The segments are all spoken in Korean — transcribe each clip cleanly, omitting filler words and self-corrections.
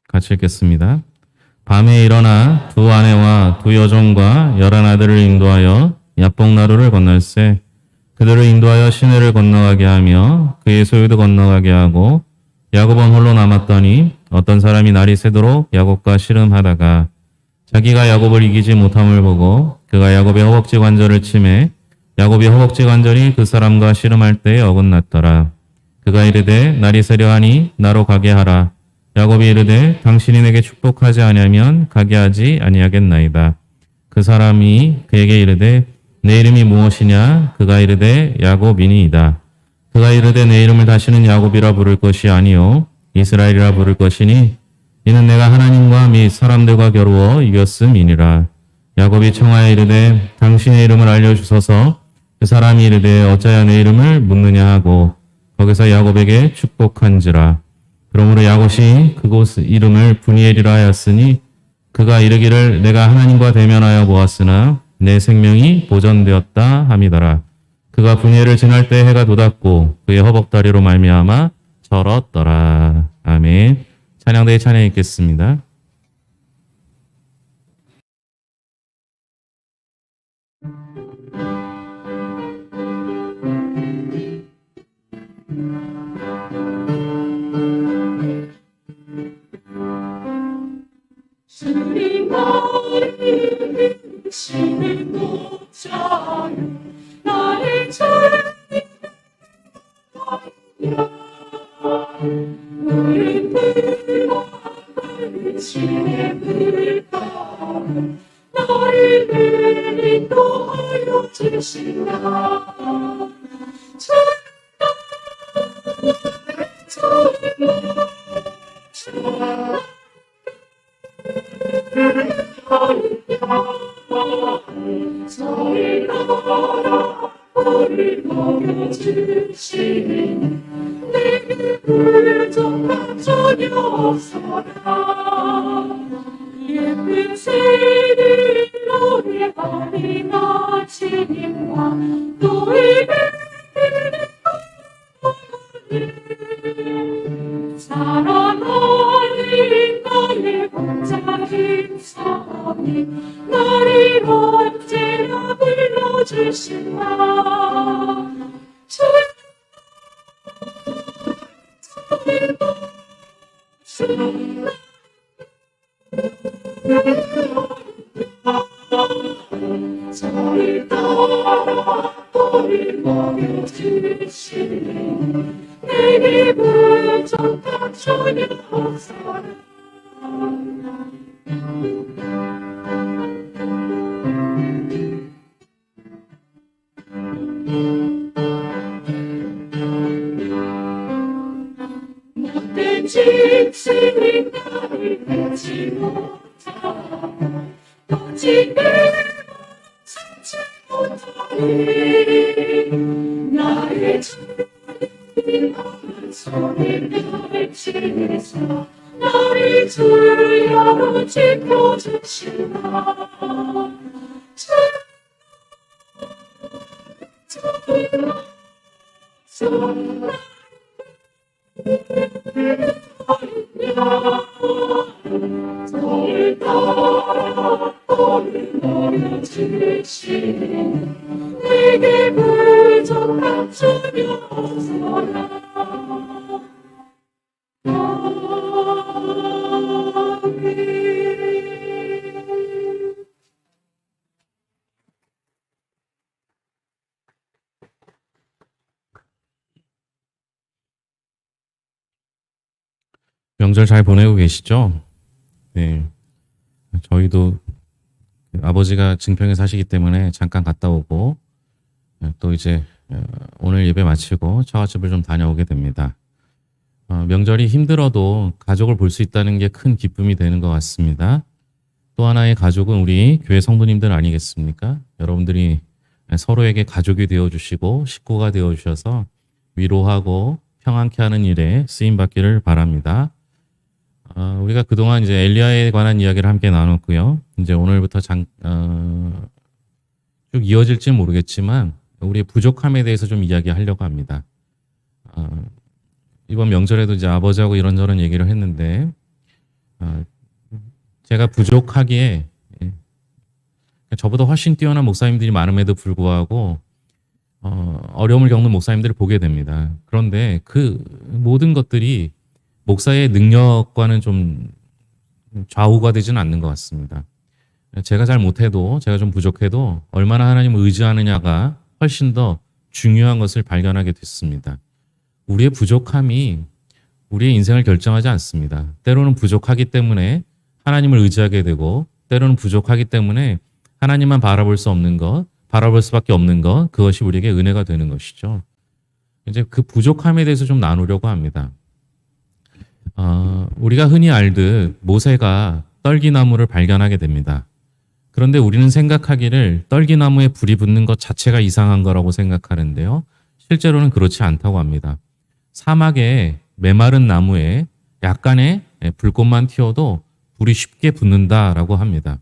같이 읽겠습니다. 밤에 일어나 두 아내와 두 여종과 11아들을 인도하여 야복나루를 건널세 그들을 인도하여 시내를 건너가게 하며 그의 소유도 건너가게 하고 야곱은 홀로 남았더니 어떤 사람이 날이 새도록 야곱과 씨름하다가 자기가 야곱을 이기지 못함을 보고 그가 야곱의 허벅지 관절을 치매 야곱이 허벅지 관절이 그 사람과 씨름할 때에 어긋났더라. 그가 이르되 날이 새려 하니 나로 가게 하라. 야곱이 이르되 당신이 내게 축복하지 아니하면 가게 하지 아니하겠나이다. 그 사람이 그에게 이르되 내 이름이 무엇이냐? 그가 이르되 야곱이니이다. 그가 이르되 내 이름을 다시는 야곱이라 부를 것이 아니요 이스라엘이라 부를 것이니 이는 내가 하나님과 및 사람들과 겨루어 이겼음이니라. 야곱이 청하여 이르되 당신의 이름을 알려주소서. 그 사람이 이르되 어찌하여 내 이름을 묻느냐 하고 거기서 야곱에게 축복한지라. 그러므로 야곱이 그곳 이름을 브니엘이라 하였으니 그가 이르기를 내가 하나님과 대면하여 보았으나 내 생명이 보전되었다 함이더라. 그가 브니엘을 지날 때 해가 돋았고 그의 허벅다리로 말미암아 절었더라. 아멘. 찬양대에 찬양 읽겠습니다. 주님 나를 신을 높자요 나를 찾으려 우리 불과 신을 따라 나를 늘 인도하여 주시나 저희 나라 우리 먹여주시니 내게 불정한 전혀 없어라 예쁜 새를 노래하리나 주님과 너희 사랑하는 나의 복자인 사랑이 나를 언제나 불러주시나 저희 따라 너를 먹여주시니 내게 부족한 전혀 없어라 못된 짐승이 나를 내지 못하고 오직 내가 참지 못하니 나의 주님 손을 펼치사 나를 주야로 지켜주시나 저를 따라 너를 먹여주시니 내게 부족한 전혀 없어라 명절 잘 보내고 계시죠? 네. 저희도 아버지가 증평에 사시기 때문에 잠깐 갔다 오고 또 이제 오늘 예배 마치고 처갓집을 좀 다녀오게 됩니다. 명절이 힘들어도 가족을 볼 수 있다는 게 큰 기쁨이 되는 것 같습니다. 또 하나의 가족은 우리 교회 성도님들 아니겠습니까? 여러분들이 서로에게 가족이 되어주시고 식구가 되어주셔서 위로하고 평안케 하는 일에 쓰임받기를 바랍니다. 우리가 그동안 이제 엘리야에 관한 이야기를 함께 나눴고요. 이제 오늘부터 쭉 이어질지는 모르겠지만 우리의 부족함에 대해서 좀 이야기하려고 합니다. 이번 명절에도 이제 아버지하고 이런저런 얘기를 했는데 어, 제가 부족하기에 저보다 훨씬 뛰어난 목사님들이 많음에도 불구하고 어려움을 겪는 목사님들을 보게 됩니다. 그런데 그 모든 것들이 목사의 능력과는 좀 좌우가 되지는 않는 것 같습니다. 제가 잘 못해도, 제가 좀 부족해도 얼마나 하나님을 의지하느냐가 훨씬 더 중요한 것을 발견하게 됐습니다. 우리의 부족함이 우리의 인생을 결정하지 않습니다. 때로는 부족하기 때문에 하나님을 의지하게 되고, 때로는 부족하기 때문에 하나님만 바라볼 수 없는 것, 바라볼 수밖에 없는 것, 그것이 우리에게 은혜가 되는 것이죠. 이제 그 부족함에 대해서 좀 나누려고 합니다. 우리가 흔히 알듯 모세가 떨기나무를 발견하게 됩니다. 그런데 우리는 생각하기를 떨기나무에 불이 붙는 것 자체가 이상한 거라고 생각하는데요. 실제로는 그렇지 않다고 합니다. 사막에 메마른 나무에 약간의 불꽃만 튀어도 불이 쉽게 붙는다라고 합니다.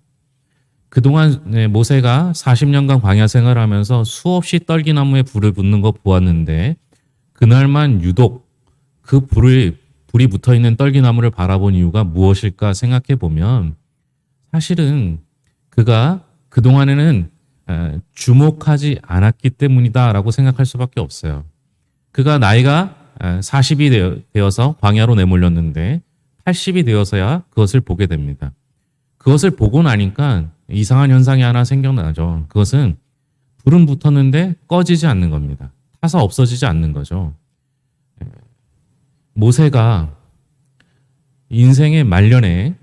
그동안 모세가 40년간 광야 생활하면서 수없이 떨기나무에 불을 붙는 거 보았는데 그날만 유독 그 불이 붙어있는 떨기나무를 바라본 이유가 무엇일까 생각해 보면 사실은 그가 그동안에는 주목하지 않았기 때문이다라고 생각할 수밖에 없어요. 그가 나이가 40이 되어서 광야로 내몰렸는데 80이 되어서야 그것을 보게 됩니다. 그것을 보고 나니까 이상한 현상이 하나 생겨나죠. 그것은 불은 붙었는데 꺼지지 않는 겁니다. 타서 없어지지 않는 거죠. 모세가 인생의 말년에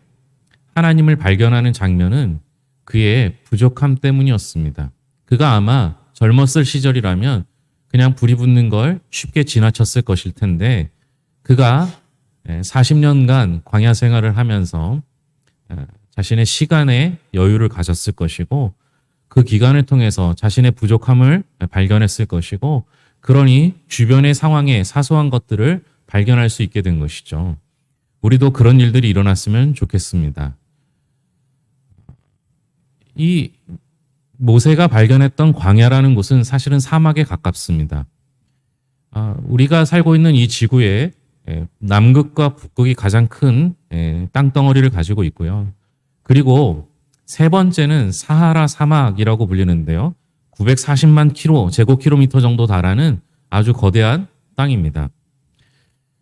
하나님을 발견하는 장면은 그의 부족함 때문이었습니다. 그가 아마 젊었을 시절이라면 그냥 불이 붙는 걸 쉽게 지나쳤을 것일 텐데 그가 40년간 광야 생활을 하면서 자신의 시간에 여유를 가졌을 것이고 그 기간을 통해서 자신의 부족함을 발견했을 것이고 그러니 주변의 상황의 사소한 것들을 발견할 수 있게 된 것이죠. 우리도 그런 일들이 일어났으면 좋겠습니다. 이 모세가 발견했던 광야라는 곳은 사실은 사막에 가깝습니다. 우리가 살고 있는 이 지구에 남극과 북극이 가장 큰 땅덩어리를 가지고 있고요. 그리고 세 번째는 사하라 사막이라고 불리는데요. 940만 제곱킬로미터 정도 달하는 아주 거대한 땅입니다.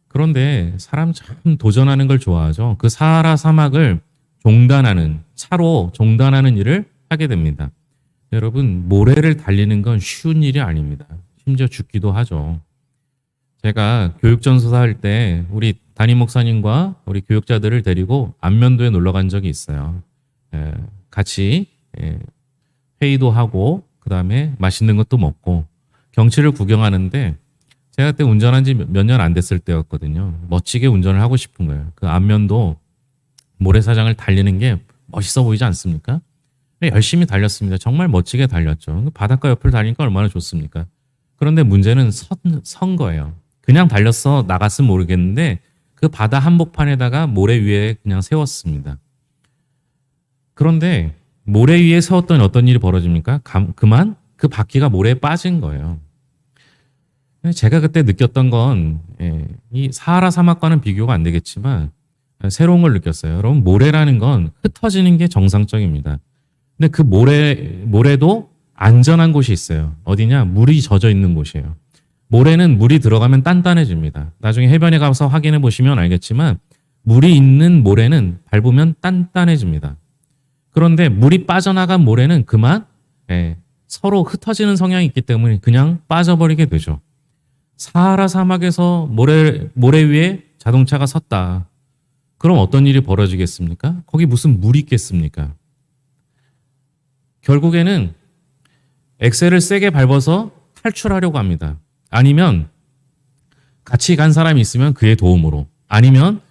그런데 사람 참 도전하는 걸 좋아하죠. 그 사하라 사막을 차로 종단하는 일을 하게 됩니다. 여러분, 모래를 달리는 건 쉬운 일이 아닙니다. 심지어 죽기도 하죠. 제가 교육전도사 할 때 우리 담임 목사님과 우리 교육자들을 데리고 안면도에 놀러 간 적이 있어요. 같이 회의도 하고 그다음에 맛있는 것도 먹고 경치를 구경하는데 제가 그때 운전한 지 몇 년 안 됐을 때였거든요. 멋지게 운전을 하고 싶은 거예요. 그 안면도 모래사장을 달리는 게 멋있어 보이지 않습니까? 열심히 달렸습니다. 정말 멋지게 달렸죠. 바닷가 옆을 달리니까 얼마나 좋습니까? 그런데 문제는 선 거예요. 그냥 달렸어 나갔으면 모르겠는데 그 바다 한복판에다가 모래 위에 그냥 세웠습니다. 그런데 모래 위에 세웠더니 어떤 일이 벌어집니까? 그만 그 바퀴가 모래에 빠진 거예요. 제가 그때 느꼈던 건 이 사하라 사막과는 비교가 안 되겠지만 새로운 걸 느꼈어요. 여러분, 모래라는 건 흩어지는 게 정상적입니다. 근데 그 모래도 안전한 곳이 있어요. 어디냐? 물이 젖어 있는 곳이에요. 모래는 물이 들어가면 단단해집니다. 나중에 해변에 가서 확인해 보시면 알겠지만 물이 있는 모래는 밟으면 단단해집니다. 그런데 물이 빠져나간 모래는 그만 서로 흩어지는 성향이 있기 때문에 그냥 빠져버리게 되죠. 사하라 사막에서 모래 위에 자동차가 섰다. 그럼 어떤 일이 벌어지겠습니까? 거기 무슨 물이 있겠습니까? 결국에는 엑셀을 세게 밟아서 탈출하려고 합니다. 아니면 같이 간 사람이 있으면 그의 도움으로, 아니면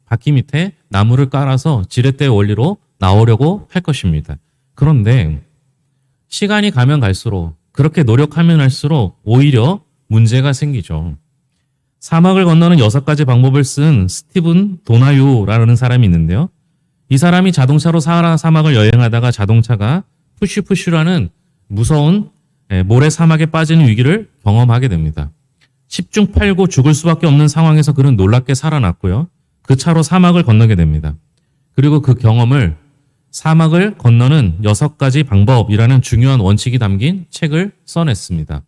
바퀴 밑에 나무를 깔아서 지렛대 원리로 나오려고 할 것입니다. 그런데 시간이 가면 갈수록 그렇게 노력하면 할수록 오히려 문제가 생기죠. 사막을 건너는 6가지 방법을 쓴 스티븐 도나유라는 사람이 있는데요. 이 사람이 자동차로 사하라 사막을 여행하다가 자동차가 푸슈푸슈라는 무서운 모래 사막에 빠지는 위기를 경험하게 됩니다. 10중 8구 죽을 수밖에 없는 상황에서 그는 놀랍게 살아났고요. 그 차로 사막을 건너게 됩니다. 그리고 그 경험을 사막을 건너는 6가지 방법이라는 중요한 원칙이 담긴 책을 써냈습니다.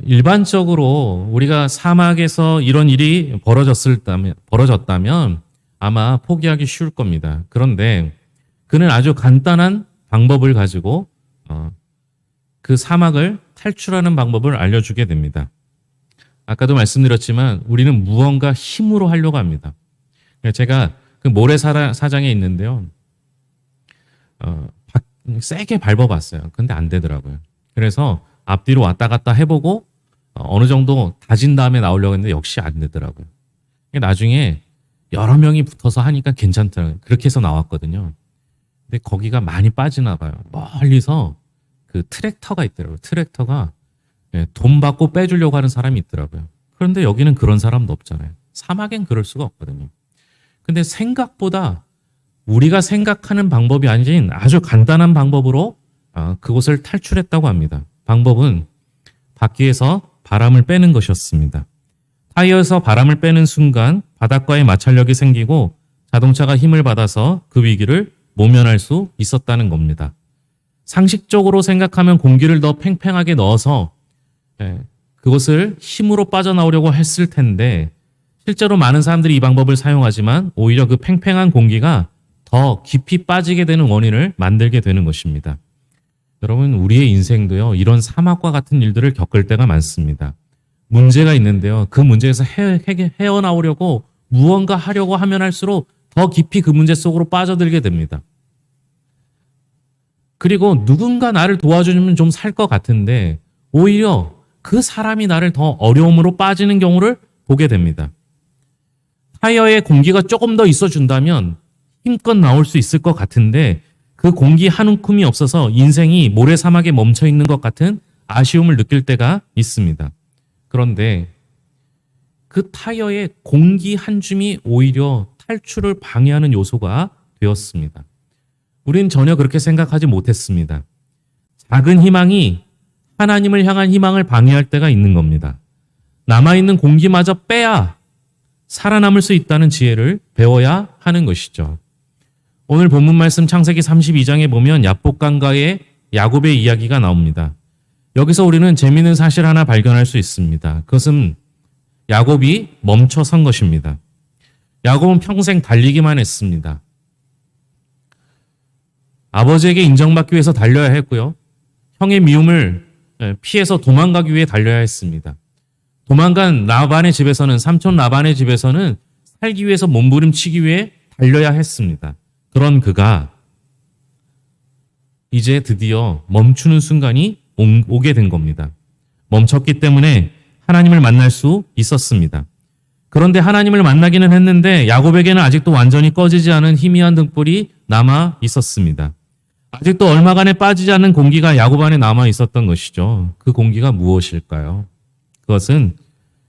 일반적으로 우리가 사막에서 이런 일이 벌어졌다면 아마 포기하기 쉬울 겁니다. 그런데 그는 아주 간단한 방법을 가지고 그 사막을 탈출하는 방법을 알려주게 됩니다. 아까도 말씀드렸지만 우리는 무언가 힘으로 하려고 합니다. 제가 그 모래사장에 있는데요. 세게 밟아봤어요. 근데 안 되더라고요. 그래서 앞뒤로 왔다 갔다 해보고 어느 정도 다진 다음에 나오려고 했는데 역시 안 되더라고요. 나중에 여러 명이 붙어서 하니까 괜찮더라고요. 그렇게 해서 나왔거든요. 근데 거기가 많이 빠지나 봐요. 멀리서 그 트랙터가 있더라고요. 트랙터가 돈 받고 빼주려고 하는 사람이 있더라고요. 그런데 여기는 그런 사람도 없잖아요. 사막엔 그럴 수가 없거든요. 근데 생각보다 우리가 생각하는 방법이 아닌 아주 간단한 방법으로 그곳을 탈출했다고 합니다. 방법은 바퀴에서 바람을 빼는 것이었습니다. 타이어에서 바람을 빼는 순간 바닥과의 마찰력이 생기고 자동차가 힘을 받아서 그 위기를 모면할 수 있었다는 겁니다. 상식적으로 생각하면 공기를 더 팽팽하게 넣어서 그것을 힘으로 빠져나오려고 했을 텐데 실제로 많은 사람들이 이 방법을 사용하지만 오히려 그 팽팽한 공기가 더 깊이 빠지게 되는 원인을 만들게 되는 것입니다. 여러분, 우리의 인생도요, 이런 사막과 같은 일들을 겪을 때가 많습니다. 문제가 있는데요, 그 문제에서 헤어나오려고 무언가 하려고 하면 할수록 더 깊이 그 문제 속으로 빠져들게 됩니다. 그리고 누군가 나를 도와주면 좀 살 것 같은데 오히려 그 사람이 나를 더 어려움으로 빠지는 경우를 보게 됩니다. 타이어에 공기가 조금 더 있어준다면 힘껏 나올 수 있을 것 같은데 그 공기 한 움큼이 없어서 인생이 모래사막에 멈춰 있는 것 같은 아쉬움을 느낄 때가 있습니다. 그런데 그 타이어에 공기 한 줌이 오히려 탈출을 방해하는 요소가 되었습니다. 우린 전혀 그렇게 생각하지 못했습니다. 작은 희망이 하나님을 향한 희망을 방해할 때가 있는 겁니다. 남아있는 공기마저 빼야 살아남을 수 있다는 지혜를 배워야 하는 것이죠. 오늘 본문 말씀 창세기 32장에 보면 야복강가의 야곱의 이야기가 나옵니다. 여기서 우리는 재미있는 사실 하나 발견할 수 있습니다. 그것은 야곱이 멈춰 선 것입니다. 야곱은 평생 달리기만 했습니다. 아버지에게 인정받기 위해서 달려야 했고요. 형의 미움을 피해서 도망가기 위해 달려야 했습니다. 도망간 라반의 집에서는, 삼촌 라반의 집에서는 살기 위해서 몸부림치기 위해 달려야 했습니다. 그런 그가 이제 드디어 멈추는 순간이 오게 된 겁니다. 멈췄기 때문에 하나님을 만날 수 있었습니다. 그런데 하나님을 만나기는 했는데 야곱에게는 아직도 완전히 꺼지지 않은 희미한 등불이 남아 있었습니다. 아직도 얼마간에 빠지지 않는 공기가 야곱 안에 남아 있었던 것이죠. 그 공기가 무엇일까요? 그것은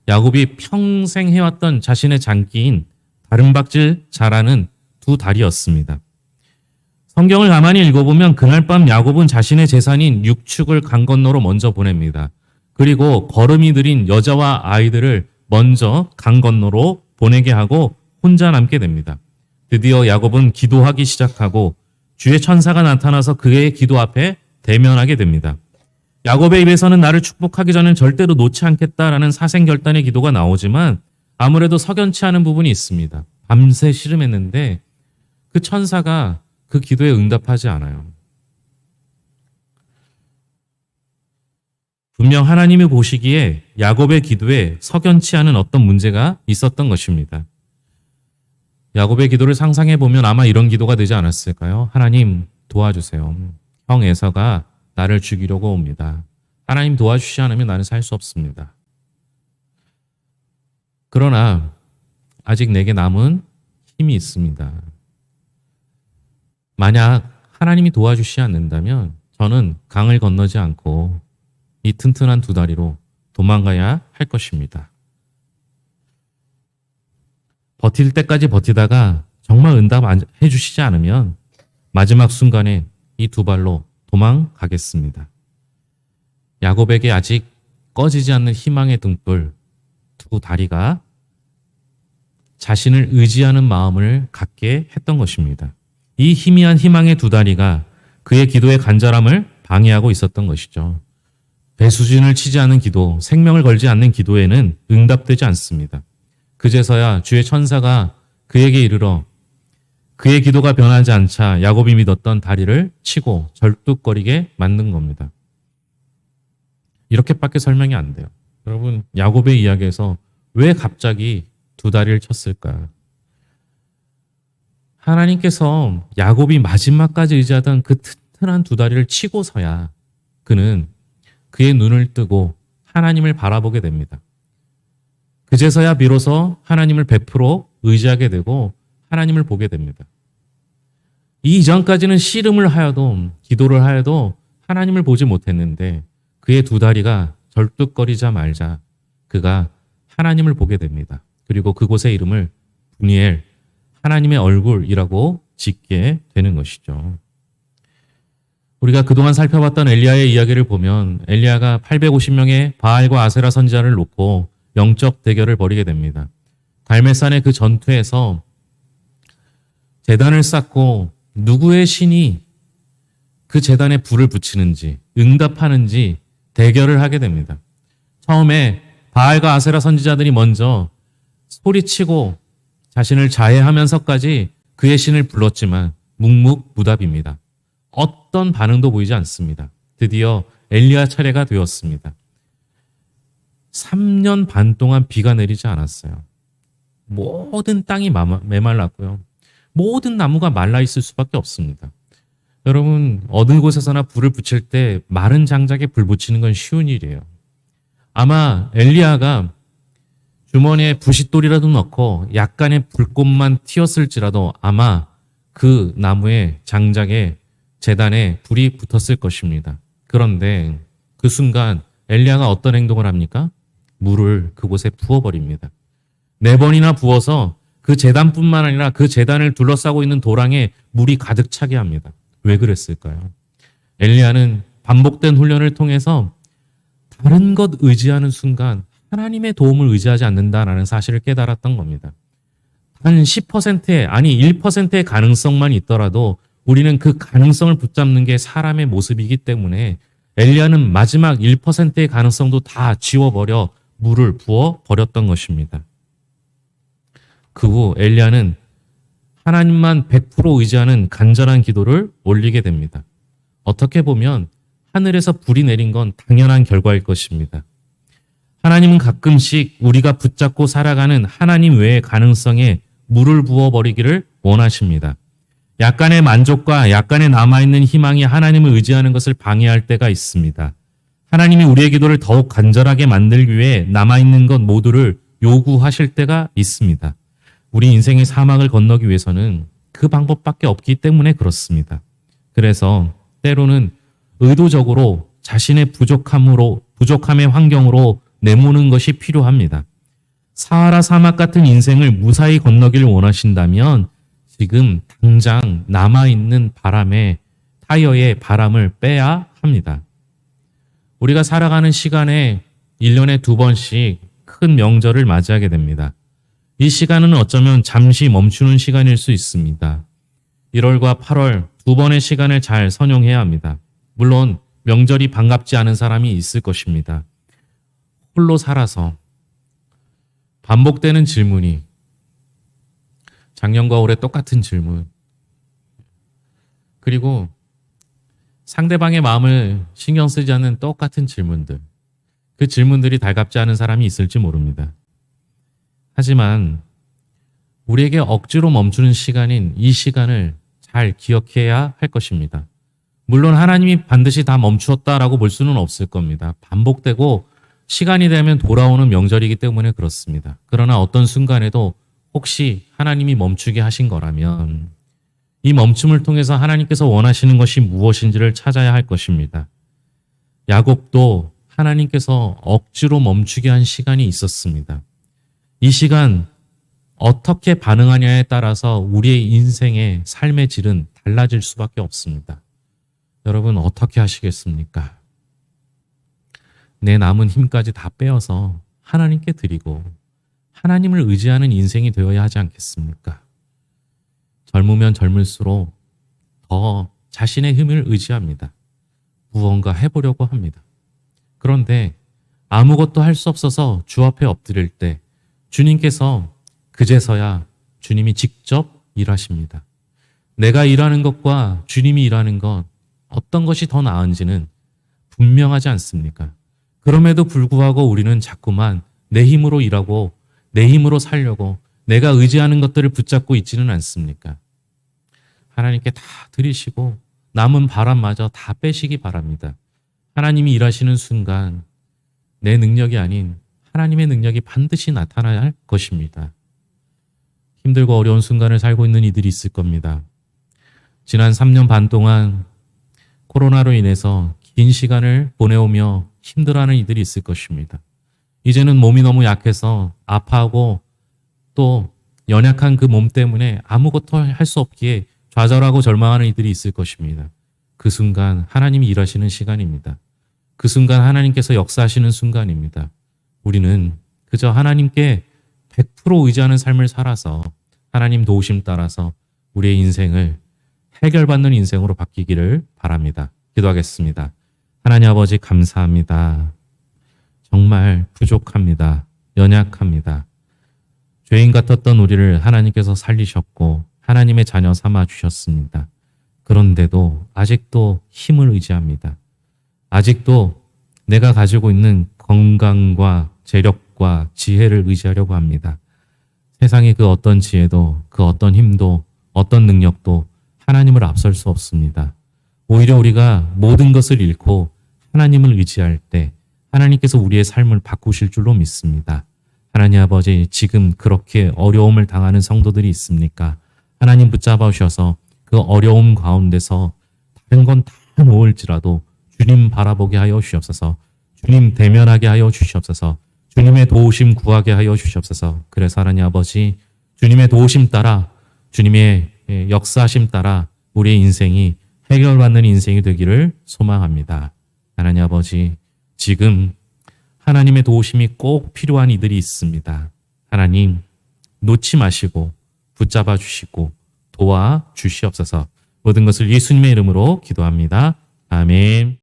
야곱이 평생 해왔던 자신의 장기인 다름박질 자라는 두 다리였습니다. 성경을 가만히 읽어보면 그날 밤 야곱은 자신의 재산인 육축을 강 건너로 먼저 보냅니다. 그리고 걸음이 느린 여자와 아이들을 먼저 강 건너로 보내게 하고 혼자 남게 됩니다. 드디어 야곱은 기도하기 시작하고 주의 천사가 나타나서 그의 기도 앞에 대면하게 됩니다. 야곱의 입에서는 나를 축복하기 전엔 절대로 놓지 않겠다라는 사생결단의 기도가 나오지만 아무래도 석연치 않은 부분이 있습니다. 밤새 씨름했는데 그 천사가 그 기도에 응답하지 않아요. 분명 하나님이 보시기에 야곱의 기도에 석연치 않은 어떤 문제가 있었던 것입니다. 야곱의 기도를 상상해 보면 아마 이런 기도가 되지 않았을까요? 하나님 도와주세요. 형 에서가 나를 죽이려고 옵니다. 하나님 도와주시지 않으면 나는 살 수 없습니다. 그러나 아직 내게 남은 힘이 있습니다. 만약 하나님이 도와주시지 않는다면 저는 강을 건너지 않고 이 튼튼한 두 다리로 도망가야 할 것입니다. 버틸 때까지 버티다가 정말 응답해 주시지 않으면 마지막 순간에 이 두 발로 도망가겠습니다. 야곱에게 아직 꺼지지 않는 희망의 등불 두 다리가 자신을 의지하는 마음을 갖게 했던 것입니다. 이 희미한 희망의 두 다리가 그의 기도의 간절함을 방해하고 있었던 것이죠. 배수진을 치지 않는 기도, 생명을 걸지 않는 기도에는 응답되지 않습니다. 그제서야 주의 천사가 그에게 이르러 그의 기도가 변하지 않자 야곱이 믿었던 다리를 치고 절뚝거리게 만든 겁니다. 이렇게밖에 설명이 안 돼요. 여러분, 야곱의 이야기에서 왜 갑자기 두 다리를 쳤을까? 하나님께서 야곱이 마지막까지 의지하던 그 튼튼한 두 다리를 치고서야 그는 그의 눈을 뜨고 하나님을 바라보게 됩니다. 그제서야 비로소 하나님을 100% 의지하게 되고 하나님을 보게 됩니다. 이 이전까지는 씨름을 하여도 기도를 하여도 하나님을 보지 못했는데 그의 두 다리가 절뚝거리자 말자 그가 하나님을 보게 됩니다. 그리고 그곳의 이름을 브니엘, 하나님의 얼굴이라고 짓게 되는 것이죠. 우리가 그동안 살펴봤던 엘리야의 이야기를 보면 엘리야가 850명의 바알과 아세라 선지자를 놓고 영적 대결을 벌이게 됩니다. 갈멜산의 그 전투에서 제단을 쌓고 누구의 신이 그 제단에 불을 붙이는지 응답하는지 대결을 하게 됩니다. 처음에 바알과 아세라 선지자들이 먼저 소리치고 자신을 자해하면서까지 그의 신을 불렀지만 묵묵부답입니다. 어떤 반응도 보이지 않습니다. 드디어 엘리야 차례가 되었습니다. 3년 반 동안 비가 내리지 않았어요. 모든 땅이 메말랐고요. 모든 나무가 말라 있을 수밖에 없습니다. 여러분, 어느 곳에서나 불을 붙일 때 마른 장작에 불 붙이는 건 쉬운 일이에요. 아마 엘리야가 주머니에 부싯돌이라도 넣고 약간의 불꽃만 튀었을지라도 아마 그 나무의 장작에 제단에 불이 붙었을 것입니다. 그런데 그 순간 엘리야가 어떤 행동을 합니까? 물을 그곳에 부어버립니다. 4번이나 부어서 그 제단뿐만 아니라 그 제단을 둘러싸고 있는 도랑에 물이 가득 차게 합니다. 왜 그랬을까요? 엘리야는 반복된 훈련을 통해서 다른 것 의지하는 순간 하나님의 도움을 의지하지 않는다라는 사실을 깨달았던 겁니다. 한 10%의 아니 1%의 가능성만 있더라도 우리는 그 가능성을 붙잡는 게 사람의 모습이기 때문에 엘리야는 마지막 1%의 가능성도 다 지워버려 물을 부어 버렸던 것입니다. 그 후 엘리야는 하나님만 100% 의지하는 간절한 기도를 올리게 됩니다. 어떻게 보면 하늘에서 불이 내린 건 당연한 결과일 것입니다. 하나님은 가끔씩 우리가 붙잡고 살아가는 하나님 외의 가능성에 물을 부어버리기를 원하십니다. 약간의 만족과 약간의 남아있는 희망이 하나님을 의지하는 것을 방해할 때가 있습니다. 하나님이 우리의 기도를 더욱 간절하게 만들기 위해 남아있는 것 모두를 요구하실 때가 있습니다. 우리 인생의 사막을 건너기 위해서는 그 방법밖에 없기 때문에 그렇습니다. 그래서 때로는 의도적으로 자신의 부족함의 환경으로 내모는 것이 필요합니다. 사하라 사막 같은 인생을 무사히 건너기를 원하신다면 지금 당장 남아있는 타이어의 바람을 빼야 합니다. 우리가 살아가는 시간에 1년에 2번씩 큰 명절을 맞이하게 됩니다. 이 시간은 어쩌면 잠시 멈추는 시간일 수 있습니다. 1월과 8월 2번의 시간을 잘 선용해야 합니다. 물론 명절이 반갑지 않은 사람이 있을 것입니다. 홀로 살아서 반복되는 질문이 작년과 올해 똑같은 질문 그리고 상대방의 마음을 신경 쓰지 않는 똑같은 질문들 그 질문들이 달갑지 않은 사람이 있을지 모릅니다. 하지만 우리에게 억지로 멈추는 시간인 이 시간을 잘 기억해야 할 것입니다. 물론 하나님이 반드시 다 멈추었다라고 볼 수는 없을 겁니다. 반복되고 시간이 되면 돌아오는 명절이기 때문에 그렇습니다. 그러나 어떤 순간에도 혹시 하나님이 멈추게 하신 거라면 이 멈춤을 통해서 하나님께서 원하시는 것이 무엇인지를 찾아야 할 것입니다. 야곱도 하나님께서 억지로 멈추게 한 시간이 있었습니다. 이 시간 어떻게 반응하냐에 따라서 우리의 인생의 삶의 질은 달라질 수밖에 없습니다. 여러분 어떻게 하시겠습니까? 내 남은 힘까지 다 빼어서 하나님께 드리고 하나님을 의지하는 인생이 되어야 하지 않겠습니까? 젊으면 젊을수록 더 자신의 힘을 의지합니다. 무언가 해보려고 합니다. 그런데 아무것도 할 수 없어서 주 앞에 엎드릴 때 주님께서 그제서야 주님이 직접 일하십니다. 내가 일하는 것과 주님이 일하는 것 어떤 것이 더 나은지는 분명하지 않습니까? 그럼에도 불구하고 우리는 자꾸만 내 힘으로 일하고 내 힘으로 살려고 내가 의지하는 것들을 붙잡고 있지는 않습니까? 하나님께 다 드리시고 남은 바람마저 다 빼시기 바랍니다. 하나님이 일하시는 순간 내 능력이 아닌 하나님의 능력이 반드시 나타나야 할 것입니다. 힘들고 어려운 순간을 살고 있는 이들이 있을 겁니다. 지난 3년 반 동안 코로나로 인해서 긴 시간을 보내오며 힘들어하는 이들이 있을 것입니다. 이제는 몸이 너무 약해서 아파하고 또 연약한 그 몸 때문에 아무것도 할 수 없기에 좌절하고 절망하는 이들이 있을 것입니다. 그 순간 하나님이 일하시는 시간입니다. 그 순간 하나님께서 역사하시는 순간입니다. 우리는 그저 하나님께 100% 의지하는 삶을 살아서 하나님 도우심 따라서 우리의 인생을 해결받는 인생으로 바뀌기를 바랍니다. 기도하겠습니다. 하나님 아버지 감사합니다. 정말 부족합니다. 연약합니다. 죄인 같았던 우리를 하나님께서 살리셨고 하나님의 자녀 삼아 주셨습니다. 그런데도 아직도 힘을 의지합니다. 아직도 내가 가지고 있는 건강과 재력과 지혜를 의지하려고 합니다. 세상의 그 어떤 지혜도 그 어떤 힘도 어떤 능력도 하나님을 앞설 수 없습니다. 오히려 우리가 모든 것을 잃고 하나님을 의지할 때 하나님께서 우리의 삶을 바꾸실 줄로 믿습니다. 하나님 아버지, 지금 그렇게 어려움을 당하는 성도들이 있습니까? 하나님 붙잡아 주셔서 그 어려움 가운데서 다른 건 다 놓을지라도 주님 바라보게 하여 주시옵소서. 주님 대면하게 하여 주시옵소서. 주님의 도우심 구하게 하여 주시옵소서. 그래서 하나님 아버지, 주님의 도우심 따라 주님의 역사하심 따라 우리의 인생이 해결받는 인생이 되기를 소망합니다. 하나님 아버지, 지금 하나님의 도우심이 꼭 필요한 이들이 있습니다. 하나님, 놓지 마시고 붙잡아 주시고 도와 주시옵소서. 모든 것을 예수님의 이름으로 기도합니다. 아멘.